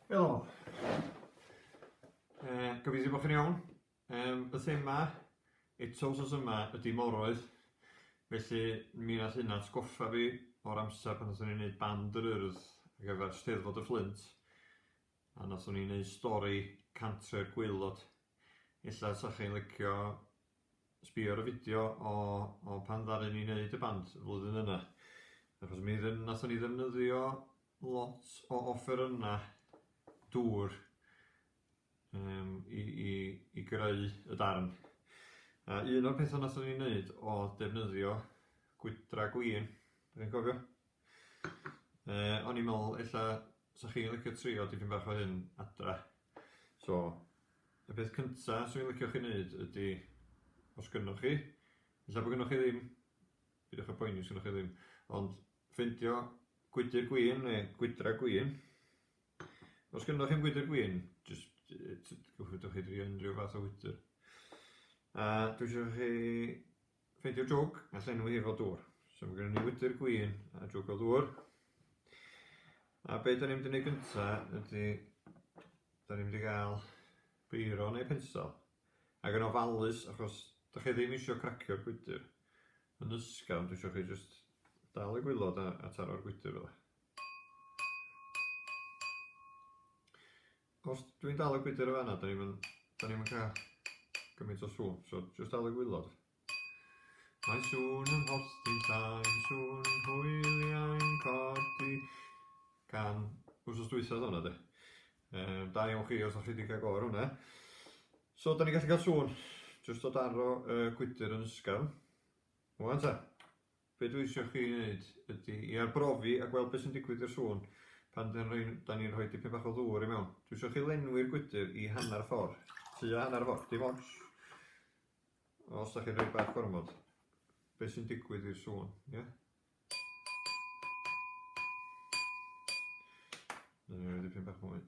Helo. Gobeithio bod chi'n iawn. Y thema eto wsos yma ydy morwydd. Felly mi nath hynna atgoffa fi o'r amser pan nathon ni'n neud band yr Urdd ar gyfer Steddfod y Fflint. A nathon ni'n neud stori Cantre'r Gwaelod. Ella sa chi'n licio sbio ar y fideo o pan ddaru ni neud y band y flwyddyn yna. Achos nathon ni ddefnyddio lot o offerynna dŵr i greu y darn. A un o'r pethau nathon ni'n neud o defnyddio gwydra gwin, dwi'n cofio. O'n i'n meddwl, ella sa chi'n licio trio dipyn bach o hyn adra. So, y peth cynta swn i'n licio chi wneud ydy, os gynnoch chi, ella bod gynnoch chi ddim, bydwch y poeni os gynnoch chi ddim, ond ffindio gwydr gwin neu gwydra gwin. Os gynnoch chi'n gwydr gwin, jyst gwydwch chi drio unrhyw fath o gwydr. A dwi eisiau chi ffeindio jwg a llenwi efo dŵr. So mae gennym ni gwydr gwin a jwg o ddŵr. A be da ni'n mynd i wneud gyntaf ydy, da ni'n mynd i gael beiro neu pensel. Ac yn ofalus, achos da chi ddim eisiau cracio'r gwydr. Yn ysgafn, dwi eisiau chi jyst dal y gwylod a taro'r gwydr fel. Os dwi'n dal y gwydr o fanna, da ni'n mynd cael gymaint o sŵn, so jyst dal y gwylod. Mae sŵn yn hostyn llain, sŵn hwyliau'n codi. Gan wsos dwythaf hwnna de. Da iawn chi os o'ch chi wedi cael gor hwnna. So da ni'n gallu cael sŵn, jyst o daro gwydr yn ysgafn. Wan ta, be dwi eisiau chi wneud ydy i arbrofi a gweld beth sy'n digwydd i'r sŵn pan da ni'n rhoi dipyn bach o ddŵr i mewn. Dwi eisiau chi lenwi'r gwydr i hanner ffordd. Tua hanner ffordd, dim ots. Os da chi'n rhoi bach gormod. Beth sy'n digwydd i'r sŵn, ie? Ni'n rhoi dipyn bach mwy.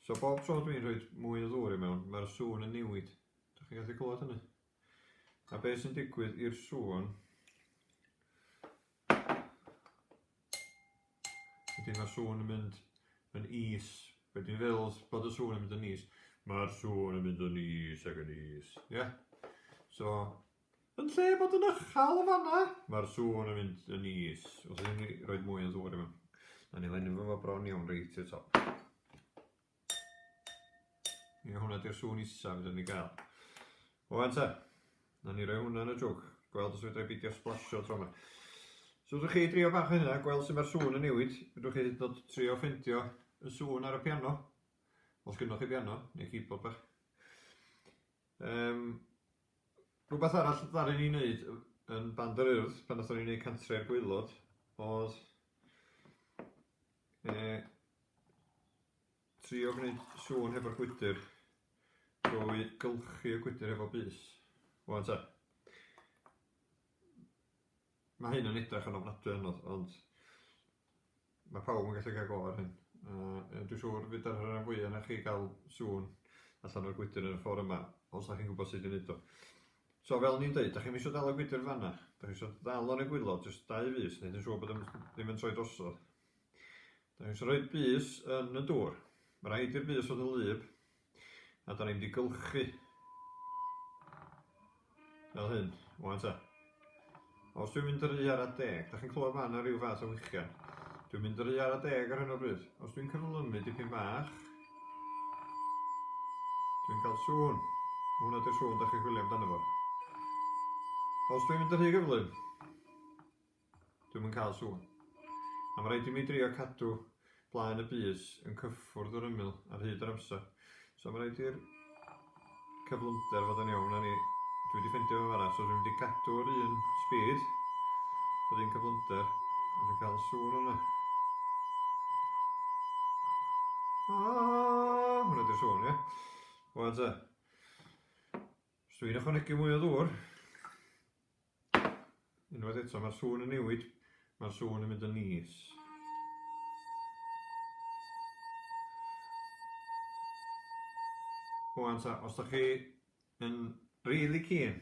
So bob tro dwi'n rhoi mwy o ddŵr i mewn, mae'r sŵn yn newid. Da chi'n gallu clywed hynny? A beth sy'n digwydd i'r sŵn ydy mae'r sŵn yn mynd yn is. Be dwi'n feddwl bod y sŵn yn mynd yn is? Mae'r sŵn yn mynd yn is ac yn is. Ie? So, yn lle bod yn ychal o fanna, mae'r sŵn yn mynd yn is. Os ydyn ni rhoi mwy o ddŵr i mewn. Na ni lenwi fo bron iawn reit i'r top. Ie, hwnna di'r sŵn isa fydd ni gael. Wan ta, na ni rhoi hwnna yn y jwg. Gweld os fydda i beidio splasio tro yma. So ydych chi drio bach o hynna, gweld sut mae'r sŵn yn newid. Ydych chi dod trio ffeindio y sŵn ar y piano. Os gynnoch chi piano, neu keyboard bach. Rhywbeth arall ddaru ni wneud yn band yr Urdd, pan nathon ni wneud Cantre'r Gwaelod, oedd trio gwneud sŵn hefo'r gwydr drwy gylchu y gwydr efo bys. Wan ta. Mae hyn yn edrych yn ofnadwy anodd, ond mae pawb yn gallu cael go ar hyn. Dwi'n siŵr fydd ar rhan fwyaf na chi gael sŵn allan o'r gwydr yn y ffordd yma, os da chi'n gwybod sut i wneud o. So fel ni'n dweud, da chi'n eisiau dal y gwydr fanna, da chi'n eisiau dal o'n y gwylod, jyst 2 fys, neu dwi'n siŵr bod ddim yn troi drosodd. Da chi'n eisiau rhoi bys yn y dŵr. Mae rhaid i'r bys fod yn lyb, a da ni'n mynd i gylchu. Fel hyn, wan ta. Os dwi'n mynd yr 1 ar 10, da chi'n clywed fan ar ryw fath o wychian. Dwi'n mynd yr 1 ar 10 ar hyn o bryd. Os dwi'n cyflymu dipyn bach, dwi'n cael sŵn. Hwna di'r sŵn da chi'n chwilio amdano fo. Os dwi'n mynd yr rhy gyflym, dwi'n mynd cael sŵn. A mae rhaid i mi drio cadw blaen y bys yn cyffwrdd o'r ymyl ar hyd yr amser. So mae rhaid i'r cyflymder fod yn iawn. Dwi wedi ffeindio fo fanna, so dwi'n mynd i cadw'r un speed, bod un cyflymder, a dwi'n cael sŵn yna. Hwna di'r sŵn, ie? Wan ta. Os dwi'n ychwanegu mwy o ddŵr, unwaith eto, mae'r sŵn yn newid, mae'r sŵn yn mynd yn is. Wan ta, os da chi yn rili keen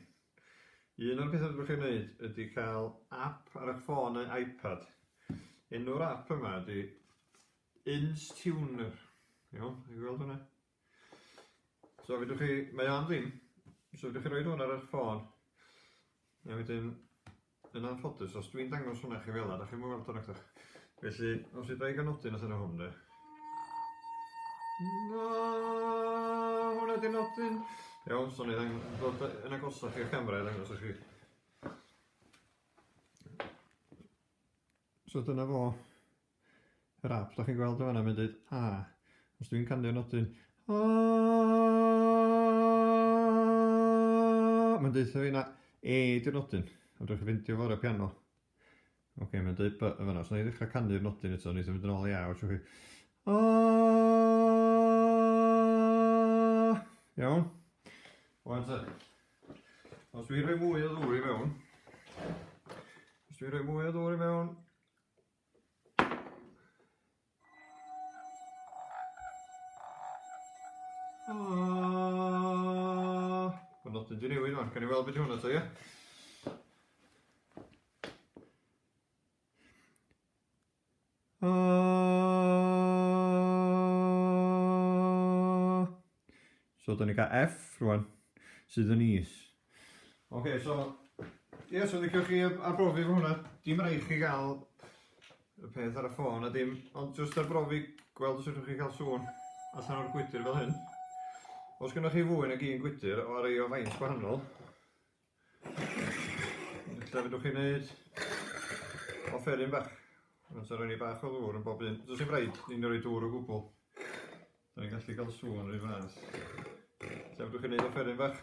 Un o'r pethau byddwch chi'n gwneud ydy cael app ar eich ffôn neu iPad. Enw'r app yma ydy Instuner. Iawn, chi gweld hwnna? So fydwch chi, mae o'n ddim, so fydwch chi roi hwnna ar eich ffôn. A wedyn, yn anffodus, os dwi'n dangos hwnna chi fel yna, da chi'n mwyn weld o'n eich. Felly, os ydw i ganodyn allan o hwn, de. No, hwnna di nodyn. Iawn, so ni ddod yn agosach i'r camera i ddangos i chi. So dyna fo, yr app, da chi'n gweld o fanna, mae'n dweud A. Os dwi'n candio nodyn, A. Mae'n dweud fi na E di'r nodyn. A dwi'n ffindio fo'r piano. Ok, mae'n dweud B y fanna. So ni ddechrau canu'r nodyn eto, ni ddim yn mynd yn ôl i A. A. Iawn. Wan te. Os dwi'n rhoi mwy o ddŵr i mewn. Mae'n nodyn di newid fan. Can i weld beth yw hwnna to, ie? So, da ni cael F rwan, sydd yn is. Ok, so, ie, so ddechrau chi arbrofi fo hwnna. Dim rhaid chi gael y peth ar y ffôn a dim, ond jyst arbrofi gweld os ydych chi cael sŵn allan o'r gwydr fel hyn. Os gynnwch chi fwy nag un gwydr o rei o faint gwahanol, lle fydwch chi'n neud offeryn bach. Ond so roi ni bach o ddŵr yn bob un. Does dim rhaid ni'n rhoi dŵr o gwbl. Da ni'n gallu cael sŵn yr un fath. Lle fydwch chi'n neud offeryn bach.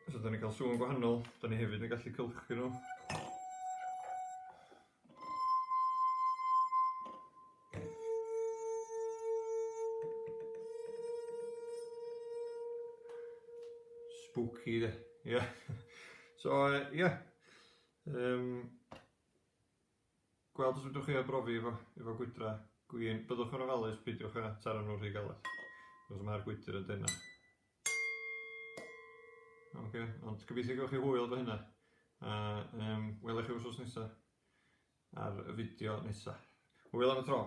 So da ni'n cael sŵn gwahanol, da ni hefyd yn gallu cylchu nhw. Spooky de, ie. So, ie. Gweld os ydych chi arbrofi efo gwydra gwyn. Byddwch yn ofalus, peidiwch a taro nhw rhy galed. Os mae'r gwydr yn dena. Ok, ond gobeithio gewch chi hwyl fo hynna. A welwch chi wsos nesaf ar y fideo nesaf. Hwyl am y tro.